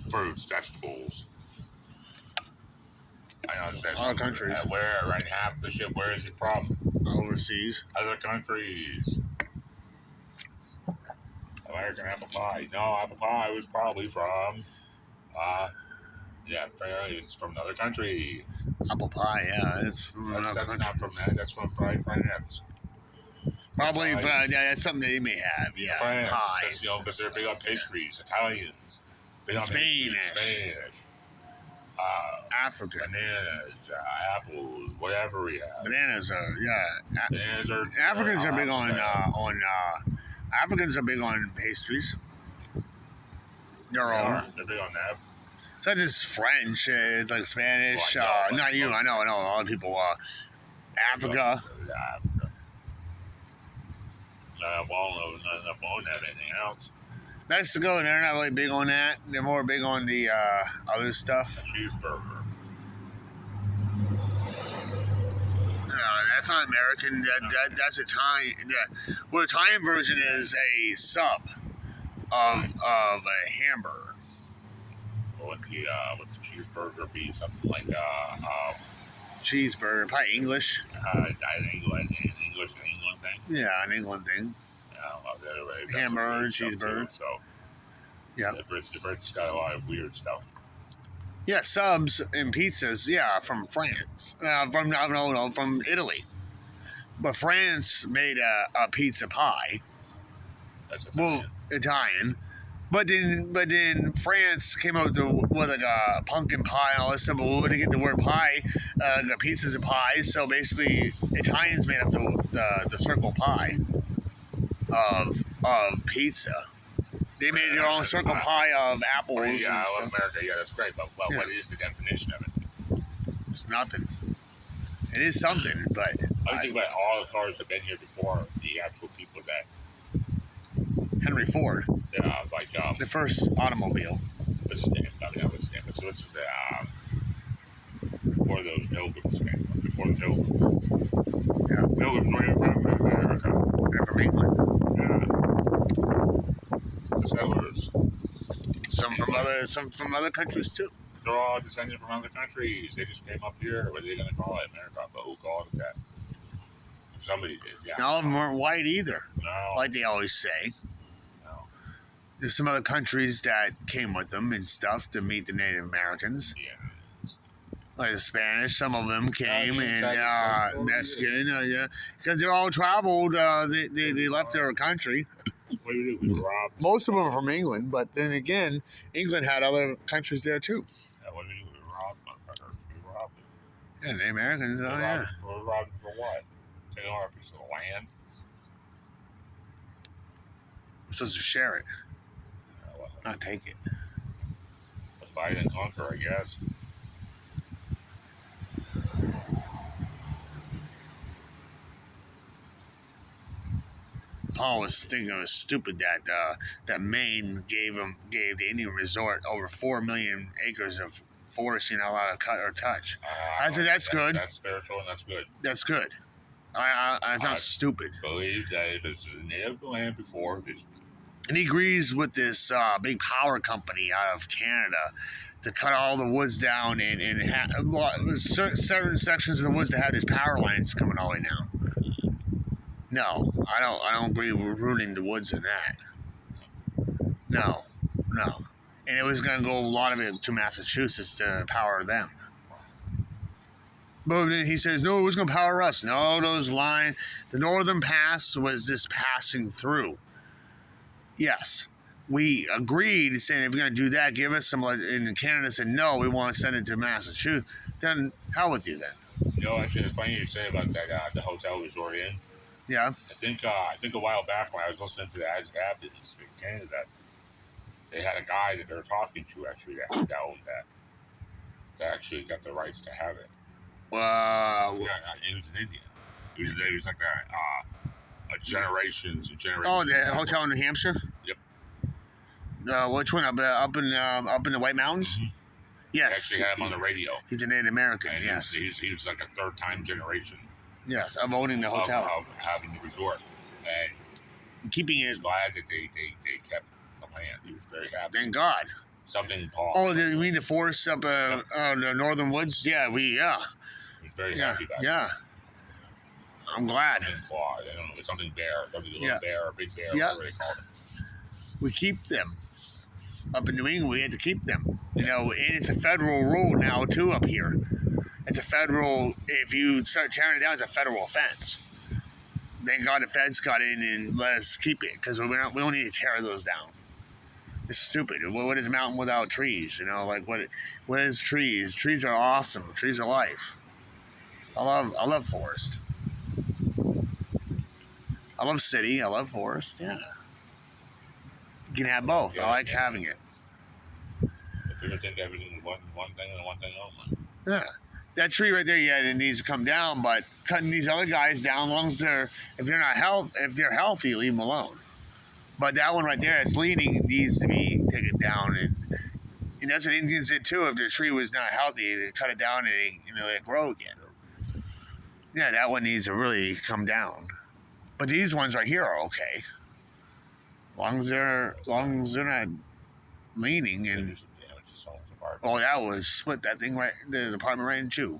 fruits, vegetables. I understand. All countries. Where, right? Half the shit. Where is it from? Overseas. Other countries. American apple pie. No, apple pie was probably from. Yeah, it's from another country. Apple pie, yeah. It's from another That's country. not from that. That's from probably France. Probably, yeah, that's something they may have, yeah. France. Pies. Because they're big on pastries. Italians. Big on Spanish. Spanish. Africa. Bananas, apples, whatever we have. Bananas are, yeah. Bananas are. Africans are big on Africans are big on pastries. Their own. They're big on that. It's not just French. It's like Spanish. Not you. I know. A lot of people. Africa. Yeah, Africa. Won't have anything else. Mexico, they're not really big on that. They're more big on the other stuff. Cheeseburger. No, that's not American. That's Italian. Well, Italian version is a sub of a hamburger. Would the cheeseburger be something like Cheeseburger, probably English. English thing? Yeah, an England thing. Yeah, hamburger, cheeseburger. Too, so yeah, the Brits got a lot of weird stuff. Yeah, subs and pizzas. Yeah, from France. From Italy. But France made a pizza pie. That's Italian. Well, Italian. But then France came up with like a pumpkin pie and all this stuff. But we didn't get the word pie. The pizzas and pies. So basically, Italians made up the circle pie of pizza. They made their own circle pie of apples. Yeah, I love America. Yeah, that's great. But what is the definition of it? It's nothing. It is something, but I think about all the cars that have been here before. The actual people that Henry Ford. Yeah, like the first automobile. What's his name? What's before those Pilgrims came? Before the Pilgrims. Yeah. Pilgrims were from America. They're from England. Yeah. The settlers. Some from other countries too. They're all descended from other countries. They just came up here. What are they going to call it? America, but who called it that? Somebody did, yeah. And all of them weren't white either. No. Like they always say. No. There's some other countries that came with them and stuff to meet the Native Americans. Yeah. Like the Spanish, some of them came, and Mexican, yeah, because they all traveled. They left their country. What do? We robbed. Most of them are from England, but then again, England had other countries there too. Yeah, what do? We robbed motherfuckers. We robbed them. Yeah, the Americans. Oh yeah. We robbed for what? Taking our piece of land. We're supposed to share it, Well, not take it. Divide and conquer, I guess. Paul was thinking it was stupid that Maine gave the Indian resort over 4 million acres of forest you're not allowed to cut or touch. I said that's good. That's spiritual and that's good. That's good. It's not stupid. Believe that if it's a native land before, and he agrees with this big power company out of Canada to cut all the woods down and certain sections of the woods that had his power lines coming all the way down. No, I don't agree with ruining the woods in that. No. And it was going to go a lot of it to Massachusetts to power them. But then he says, no, it was going to power us. No, the Northern Pass was just passing through. Yes, we agreed, saying if you're going to do that, give us some, and Canada said, no, we want to send it to Massachusetts. Then, hell with you then. You know, actually, it's funny you say about that, the hotel resort in. Yeah. I think a while back when I was listening to the As Captains in Canada, they had a guy that they were talking to actually that owned that. That actually got the rights to have it. He was in India. He was like a generations and generations. Oh, the hotel in New Hampshire. Yep. Which one up in the White Mountains? Mm-hmm. Yes. They actually had him on the radio. He's a Native American. And yes. He was like a third-time generation. Yes, of owning the hotel. Of having the resort. And keeping it. He was glad that they kept the land. He was very happy. Thank God. something tall. Oh, you mean the forest up the northern woods? Yeah, He was very happy about it. yeah. I'm glad. Something claw. I don't know. It's something bear. Something little Yeah. bear, big bear, Yeah. whatever they call it. We keep them. Up in New England, we had to keep them. You know, and it's a federal rule now, too, up here. It's a federal, if you start tearing it down, it's a federal offense. Thank God the feds got in and let us keep it, because we don't need to tear those down. It's stupid. What is a mountain without trees? You know, like what is trees? Trees are awesome. Trees are life. I love forest. I love city. I love forest. Yeah. You can have both. Yeah. I like having it. If people think everything is one thing and one thing only. Yeah. That tree right there, yeah, it needs to come down, but cutting these other guys down, as long as if they're healthy, leave them alone. But that one right there, it's leaning, needs to be taken down, and that's what Indians did too. If the tree was not healthy, they cut it down and let it grow again. Yeah, that one needs to really come down. But these ones right here are okay, long as they're not leaning and. Oh, that was split that thing right, the apartment right in two.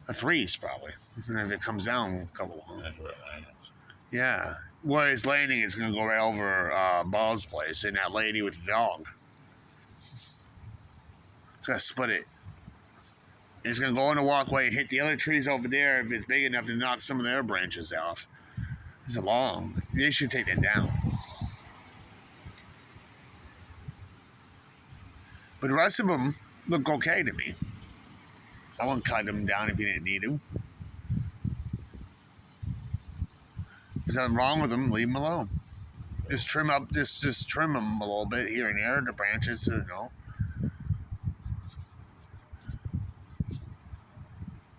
A threes probably. If it comes down a couple. Yeah. Where it's landing, it's gonna go right over Bob's place and that lady with the dog. It's gonna split it. And it's gonna go on the walkway and hit the other trees over there if it's big enough to knock some of their branches off. It's long. They should take that down. But the rest of them look okay to me. I wouldn't cut them down if you didn't need to. If there's nothing wrong with them, leave them alone. Just trim them a little bit here and there, the branches,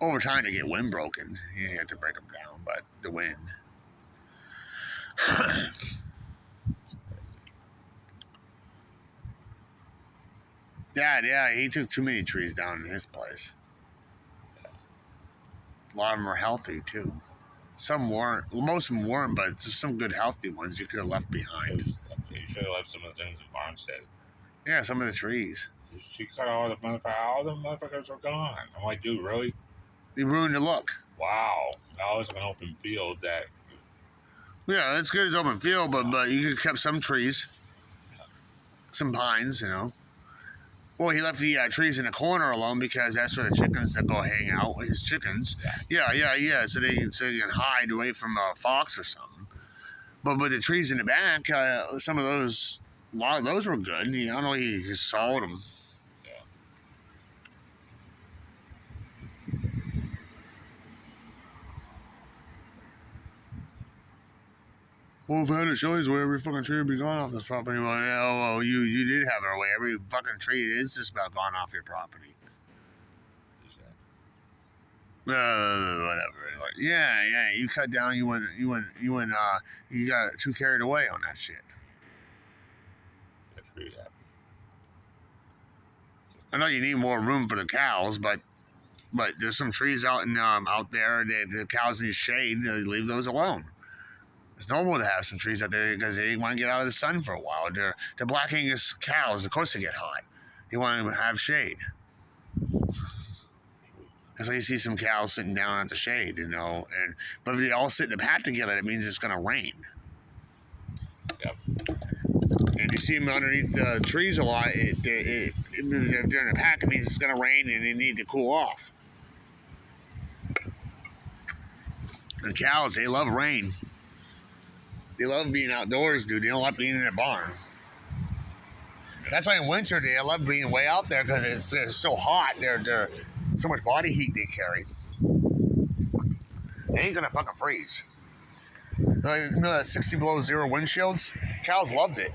Over time they get windbroken. You have to break them down, but the wind. Dad, yeah, he took too many trees down in his place. A lot of them are healthy, too. Some weren't. Well, most of them weren't, but just some good, healthy ones you could have left behind. You should have left some of the things in Barnstead. Yeah, some of the trees. She cut all the motherfuckers are gone. I'm like, dude, really? They ruined the look. Wow. Now it's like an open field that... Yeah, it's good as open field, but you could have kept some trees. Some pines, Well, he left the trees in the corner alone because that's where the chickens that go hang out. His chickens. Yeah. So they can hide away from a fox or something. But with the trees in the back, a lot of those were good. I don't know, he just sawed them. Well, if I had to show you where every fucking tree would be gone off this property, well, you did have it away. Every fucking tree is just about gone off your property. Whatever. Yeah. You cut down. You got too carried away on that shit. That's really happy. I know you need more room for the cows, but there's some trees out there that the cows need shade. They leave those alone. It's normal to have some trees out there because they want to get out of the sun for a while. They're Black Angus cows. Of course they get hot. They want to have shade. That's why you see some cows sitting down at the shade, but if they all sit in a pack together, it means it's going to rain. Yep. And you see them underneath the trees a lot. If they're in a pack, it means it's going to rain and they need to cool off. The cows, they love rain. They love being outdoors, dude. They don't like being in a barn. That's why in winter they love being way out there because it's so hot. They're so much body heat they carry. They ain't gonna fucking freeze. That 60 below zero windshields. Cows loved it.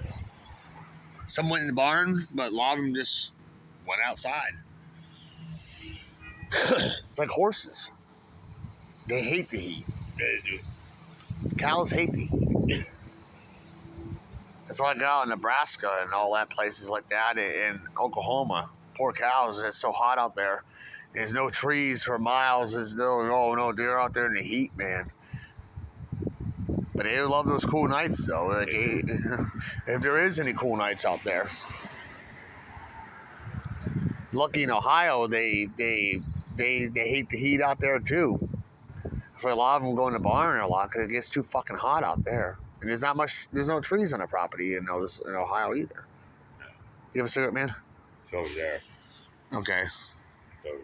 Some went in the barn, but a lot of them just went outside. It's like horses. They hate the heat. They do. Cows hate the heat. That's why I go out in Nebraska and all that places like that in Oklahoma. Poor cows, it's so hot out there. There's no trees for miles. There's no deer out there in the heat, man. But they love those cool nights, though. Like, if there is any cool nights out there. lucky in Ohio, they hate the heat out there too. That's why a lot of them go in the barn a lot because it gets too fucking hot out there. And there's no trees on the property in Ohio either. You have a cigarette, man? So there. Okay. So